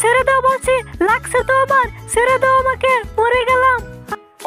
ছেড়ে দাও বলছি, লাগছে তো আমার, ছেড়ে দাও আমাকে, মরে গেলাম।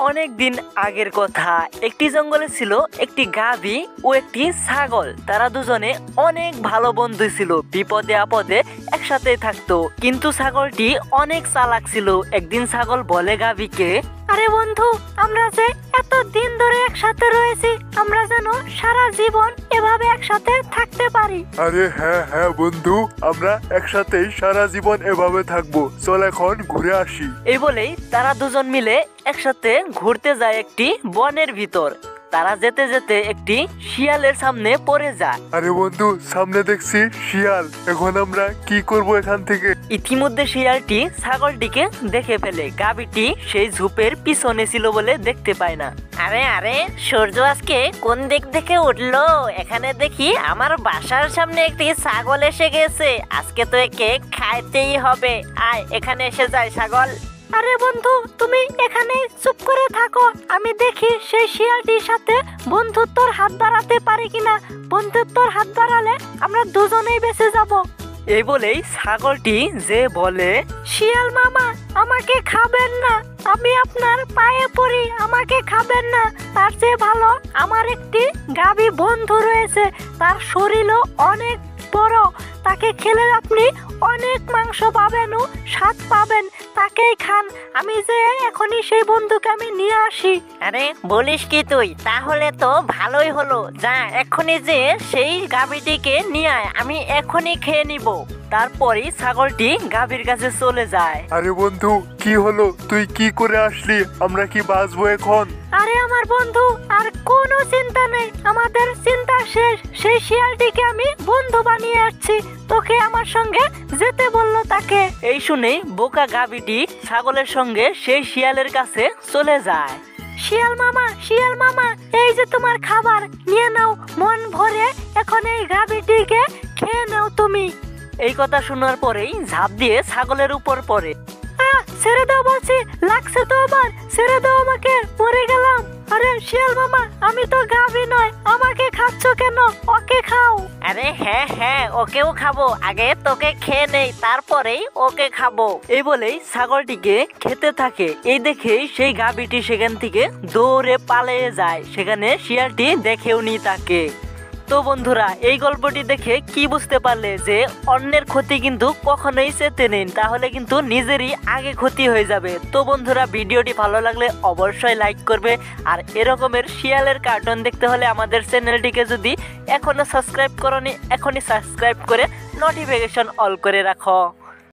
অনেক দিন আগের কথা, একটি জঙ্গলে ছিল একটি গাভী ও একটি ছাগল। তারা দুজনে অনেক ভালো বন্ধু ছিল, বিপদে আপদে একসাথে থাকতো। কিন্তু ছাগলটি অনেক চালাক ছিল। একদিন ছাগল বলে গাভীকে, আরে বন্ধু, আমরা যে এত দিন ধরে একসাথে রয়েছি, আমরা যেন সারা জীবন এভাবে একসাথে থাকতে পারি। আরে হ্যাঁ হ্যাঁ বন্ধু, আমরা একসাথেই সারা জীবন এভাবে থাকবো, চল এখন ঘুরে আসি। এই বলেই তারা দুজন মিলে একসাথে ঘুরতে যায় একটি বনের ভিতর। তারা যেতে যেতে একটি শিয়ালের সামনে পড়ে যায়। আরে বন্ধু, সামনে দেখছি শিয়াল, এখন আমরা কি করব এখান থেকে? ইতিমধ্যে শিয়ালটি ছাগলটিকে দেখে ফেলে। গাভীটি সেই ঝোপের পিছনে ছিল বলে দেখতে পায় না। আরে আরে, সূর্য আজকে কোন দিক থেকে উঠলো? এখানে দেখি আমার বাসার সামনে একটি ছাগল এসে গেছে। আজকে তো একে খাইতেই হবে। আয় এখানে এসে যায় ছাগল। আরে বন্ধু, তুমি এখানে চুপ করে থাকো, আমি দেখি সেই শিয়ালটির সাথে বন্ধুত্বর হাত বাড়াতে পারি কিনা। বন্ধুত্বর হাত বাড়ালে আমরা দুজনেই বেঁচে যাব। এই বলেই ছাগলটি যে বলে, শিয়াল মামা, আমাকে খাবেন না, আমি আপনার পায়ে পড়ি, আমাকে খাবেন না। তার চেয়ে ভালো আমার একটি গাভী বন্ধু রয়েছে, তার শরীরও অনেক বড়, তাকে খেলে আপনি অনেক মাংস পাবেন ও স্বাদ পাবেন, তাকেই খান। আমি যে এখনই সেই বন্ধুকে আমি নিয়ে আসি। আরে বলিস কি তুই? তাহলে তো ভালোই হলো, যা এক্ষুনি যে সেই গাভীটিকে নিয়ে আয়, আমি এখনই খেয়ে নিব। তারপরই ছাগলটি গাভীর কাছে চলে যায়। আরে বন্ধু, কি হলো? তুই কি করে আসলি? আমরা কি বাঁচবো এখন? আরে আমার বন্ধু, আর কোনো চিন্তা নেই, আমাদের চিন্তা শেষ। সেই শিয়ালটিকে আমি বন্ধু বানিয়ে আসছি, তোকে আমার সঙ্গে যেতে বললো তাকে। এই শুনেই বোকা গাভীটি ছাগলের সঙ্গে সেই শিয়ালের কাছে চলে যায়। শিয়াল মামা, শিয়াল মামা, এই যে তোমার খাবার, নিয়ে নাও মন ভরে, এখন এই গাভীটিকে খেয়ে নাও তুমি। এই কথা শোনার পরেই ঝাঁপ দিয়ে ছাগলের উপর পড়ে। ছেড়ে দাও বলছি, লাগছে তো আমার, ছেড়ে দাও আমাকে, মরে গেলাম। আরে শিয়াল মামা, আমি তো গাভী নয়, আমাকে খাচ্ছ কেন? ওকে খাও। আরে হ্যাঁ হ্যাঁ, ওকেও খাবো, আগে তোকে খেয়ে নেই, তারপরেই ওকে খাবো। এই বলেই ছাগলটিকে খেতে থাকে। এই দেখে সেই গাভীটি সেখান থেকে দৌড়ে পালিয়ে যায়। সেখানে শিয়ালটি দেখেও নি তাকে। তো বন্ধুরা, এই গল্পটি দেখে কি বুঝতে পারলে যে অন্যের ক্ষতি কিন্তু কখনোই চেতে নেই, তাহলে কিন্তু নিজেরই আগে ক্ষতি হয়ে যাবে। তো বন্ধুরা, ভিডিওটি ভালো লাগলে অবশ্যই লাইক করবে। আর এরকমের শিয়ালের কার্টুন দেখতে হলে আমাদের চ্যানেলটিকে যদি এখনো সাবস্ক্রাইব করোনি, এখনই সাবস্ক্রাইব করে নোটিফিকেশন অল করে রাখো।